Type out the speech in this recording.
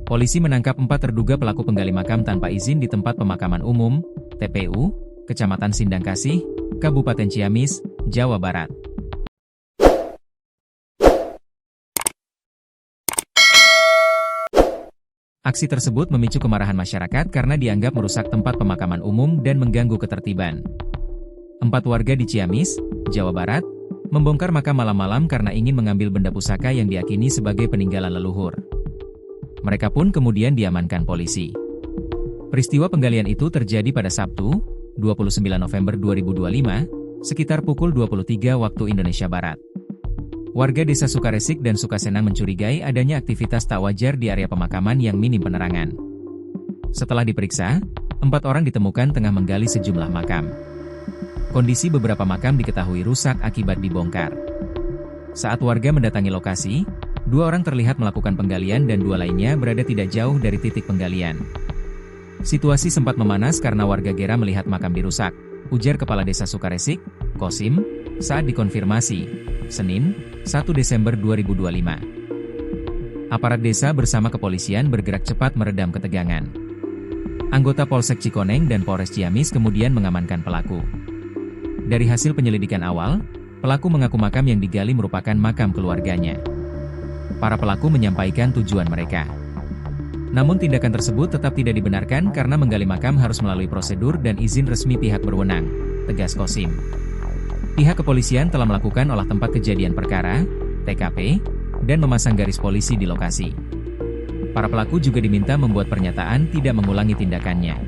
Polisi menangkap 4 terduga pelaku penggali makam tanpa izin di tempat pemakaman umum, TPU, Kecamatan Sindangkasih, Kabupaten Ciamis, Jawa Barat. Aksi tersebut memicu kemarahan masyarakat karena dianggap merusak tempat pemakaman umum dan mengganggu ketertiban. 4 warga di Ciamis, Jawa Barat, membongkar makam malam-malam karena ingin mengambil benda pusaka yang diyakini sebagai peninggalan leluhur. Mereka pun kemudian diamankan polisi. Peristiwa penggalian itu terjadi pada Sabtu, 29 November 2025, sekitar pukul 23 waktu Indonesia Barat. Warga desa Sukaresik dan Sukasenang mencurigai adanya aktivitas tak wajar di area pemakaman yang minim penerangan. Setelah diperiksa, 4 orang ditemukan tengah menggali sejumlah makam. Kondisi beberapa makam diketahui rusak akibat dibongkar. Saat warga mendatangi lokasi, 2 orang terlihat melakukan penggalian dan 2 lainnya berada tidak jauh dari titik penggalian. Situasi sempat memanas karena warga gera melihat makam dirusak, ujar Kepala Desa Sukaresik, Kosim, saat dikonfirmasi, Senin, 1 Desember 2025. Aparat desa bersama kepolisian bergerak cepat meredam ketegangan. Anggota Polsek Cikoneng dan Polres Ciamis kemudian mengamankan pelaku. Dari hasil penyelidikan awal, pelaku mengaku makam yang digali merupakan makam keluarganya. Para pelaku menyampaikan tujuan mereka. Namun tindakan tersebut tetap tidak dibenarkan karena menggali makam harus melalui prosedur dan izin resmi pihak berwenang, tegas Kosim. Pihak kepolisian telah melakukan olah tempat kejadian perkara, TKP, dan memasang garis polisi di lokasi. Para pelaku juga diminta membuat pernyataan tidak mengulangi tindakannya.